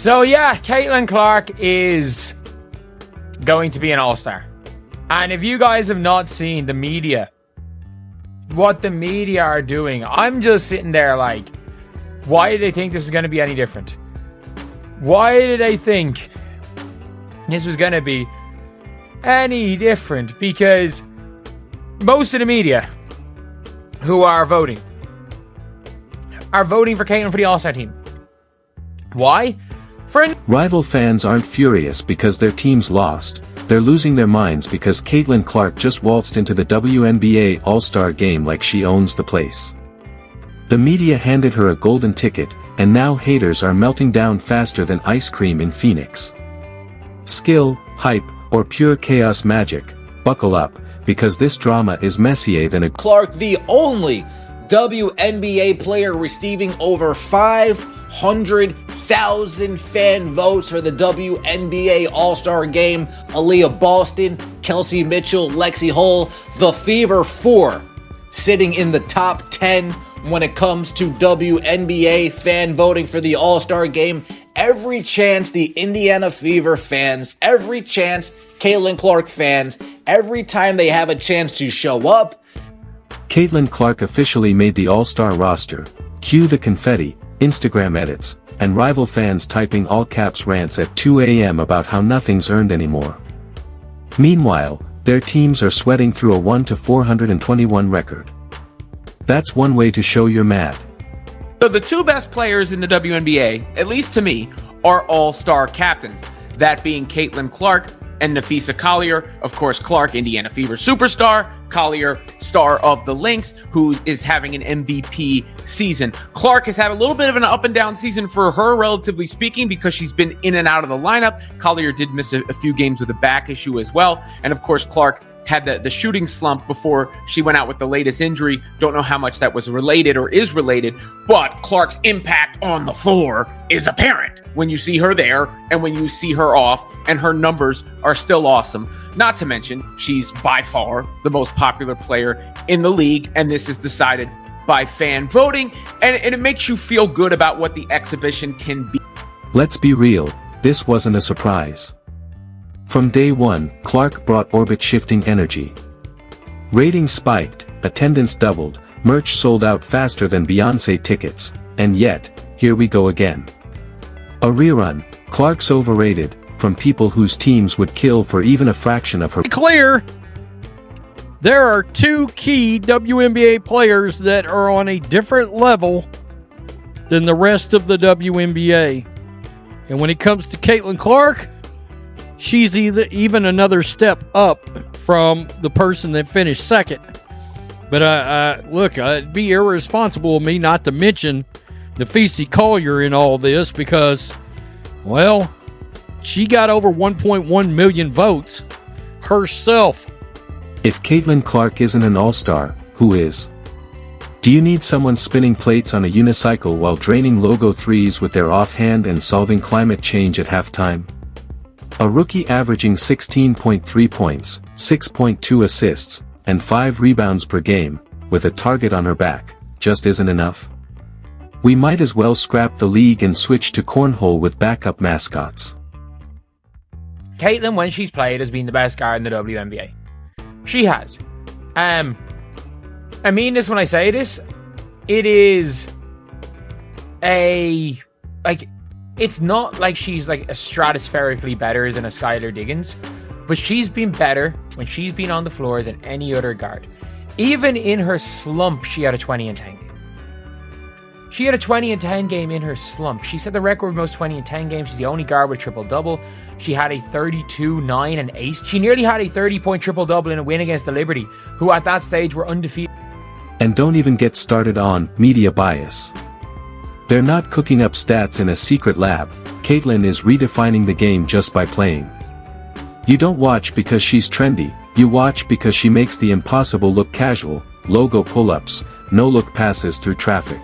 So yeah, Caitlin Clark is going to be an All-Star. And if you guys have not seen the media, what the media are doing, I'm just sitting there like, why do they think this is going to be any different? Why did they think this was going to be any different? Because most of the media who are voting for Caitlin for the All-Star team. Why? Rival fans aren't furious because their teams lost. They're losing their minds because Caitlin Clark just waltzed into the WNBA All-Star Game like she owns the place. The media handed her a golden ticket, and now haters are melting down faster than ice cream in Phoenix. Skill, hype, or pure chaos magic, buckle up, because this drama is messier than a... Clark, the only WNBA player receiving over 500,000 fan votes for the WNBA All-Star Game. Aaliyah Boston, Kelsey Mitchell, Lexi Hull, the Fever 4, sitting in the top 10 when it comes to WNBA fan voting for the All-Star Game. Every chance the Indiana Fever fans, every chance Caitlin Clark fans, every time they have a chance to show up. Caitlin Clark officially made the All-Star roster. Cue the confetti, Instagram edits, and rival fans typing all-caps rants at 2 a.m. about how nothing's earned anymore. Meanwhile, their teams are sweating through a 1-421 record. That's one way to show you're mad. So the two best players in the WNBA, at least to me, are all-star captains. That being Caitlin Clark and Napheesa Collier. Of course, Clark, Indiana Fever superstar. Collier, star of the Lynx, who is having an MVP season. Clark has had a little bit of an up and down season for her, relatively speaking, because she's been in and out of the lineup. Collier did miss a few games with a back issue as well. And of course, Clark had the shooting slump before she went out with the latest injury. Don't know how much that was related or is related, but Clark's impact on the floor is apparent when you see her there and when you see her off, and her numbers are still awesome. Not to mention, she's by far the most popular player in the league, and this is decided by fan voting, and it makes you feel good about what the exhibition can be. Let's be real, this wasn't a surprise. From day one, Clark brought orbit-shifting energy. Ratings spiked, attendance doubled, merch sold out faster than Beyoncé tickets, and yet, here we go again. A rerun. Clark's overrated, from people whose teams would kill for even a fraction of her... Clear, there are two key WNBA players that are on a different level than the rest of the WNBA. And when it comes to Caitlin Clark, she's even another step up from the person that finished second. But look, it'd be irresponsible of me not to mention Napheesa Collier in all this because, well, she got over 1.1 million votes herself. If Caitlin Clark isn't an all-star, who is? Do you need someone spinning plates on a unicycle while draining logo threes with their offhand and solving climate change at halftime? A rookie averaging 16.3 points, 6.2 assists, and 5 rebounds per game, with a target on her back, just isn't enough? We might as well scrap the league and switch to cornhole with backup mascots. Caitlin, when she's played, has been the best guard in the WNBA. She has. I mean this when I say this. It is it's not like she's like a stratospherically better than a Skylar Diggins, but she's been better when she's been on the floor than any other guard. Even in her slump, she had a 20 and 10 game. She had a 20 and 10 game in her slump. She set the record of most 20 and 10 games. She's the only guard with a triple-double. She had a 32, 9, and 8. She nearly had a 30-point triple-double in a win against the Liberty, who at that stage were undefeated. And don't even get started on media bias. They're not cooking up stats in a secret lab. Caitlin is redefining the game just by playing. You don't watch because she's trendy, you watch because she makes the impossible look casual, logo pull-ups, no-look passes through traffic.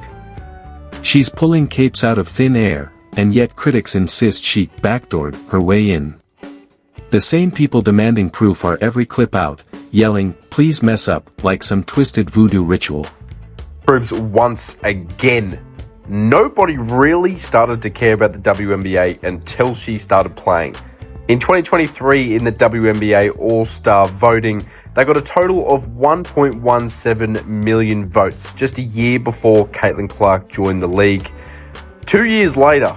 She's pulling capes out of thin air, and yet critics insist she backdoored her way in. The same people demanding proof are every clip out, yelling, "Please mess up," like some twisted voodoo ritual. Proves once again nobody really started to care about the WNBA until she started playing. In 2023, in the WNBA All-Star voting, they got a total of 1.17 million votes, just a year before Caitlin Clark joined the league. 2 years later,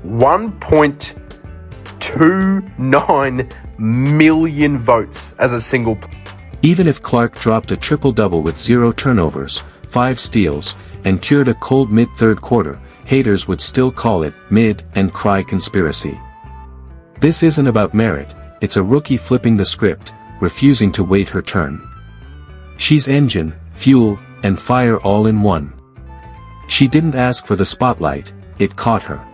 1.29 million votes as a single player. Even if Clark dropped a triple-double with 0 turnovers, 5 steals, and cured a cold mid-third quarter, haters would still call it mid and cry conspiracy. This isn't about merit, it's a rookie flipping the script, refusing to wait her turn. She's engine, fuel, and fire all in one. She didn't ask for the spotlight, it caught her.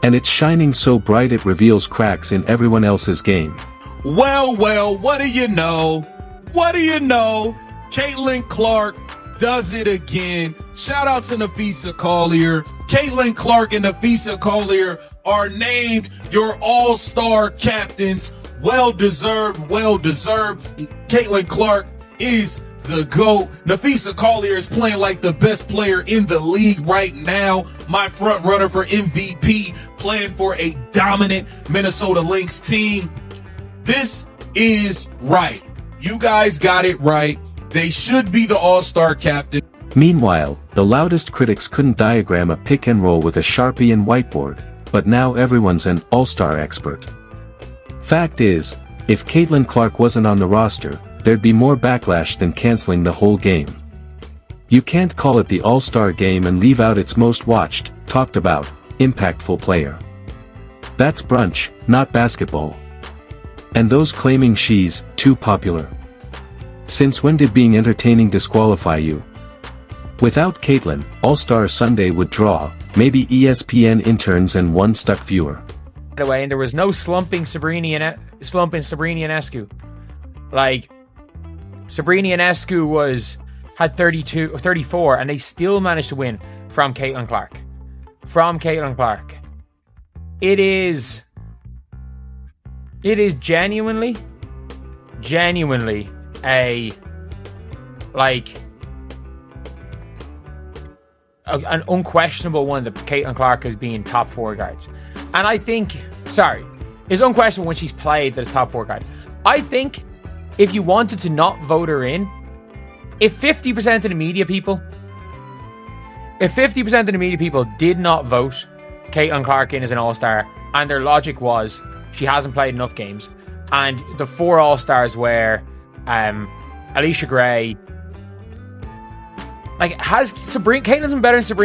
And it's shining so bright it reveals cracks in everyone else's game. Well, what do you know? What do you know? Caitlin Clark does it again. Shout out to Nafisa Collier. Caitlin Clark and Nafisa Collier are named your all-star captains. Well deserved. Caitlin Clark is the GOAT. Nafisa Collier is playing like the best player in the league right now. My front runner for MVP, playing for a dominant Minnesota Lynx team. This is right. You guys got it right. They should be the all-star captain. Meanwhile, the loudest critics couldn't diagram a pick and roll with a Sharpie and whiteboard, but now everyone's an all-star expert. Fact is, if Caitlin Clark wasn't on the roster, there'd be more backlash than canceling the whole game. You can't call it the All-Star Game and leave out its most watched, talked about, impactful player. That's brunch, not basketball. And those claiming she's too popular. Since when did being entertaining disqualify you? Without Caitlin, All-Star Sunday would draw, maybe ESPN interns and one stuck viewer. By the way, and there was no slumping Sabrina Ionescu. Like, Sabrina Ionescu had 32 or 34, and they still managed to win from Caitlin Clark. It is genuinely an unquestionable one that Caitlin Clark is being top 4 guards. And I think, it's unquestionable when she's played that it's top 4 guard. I think if you wanted to not vote her in, if 50% of the media people did not vote Caitlin Clark in as an all-star, and their logic was she hasn't played enough games, and the 4 all-stars were Alicia Gray, Caitlin's better than Sabrina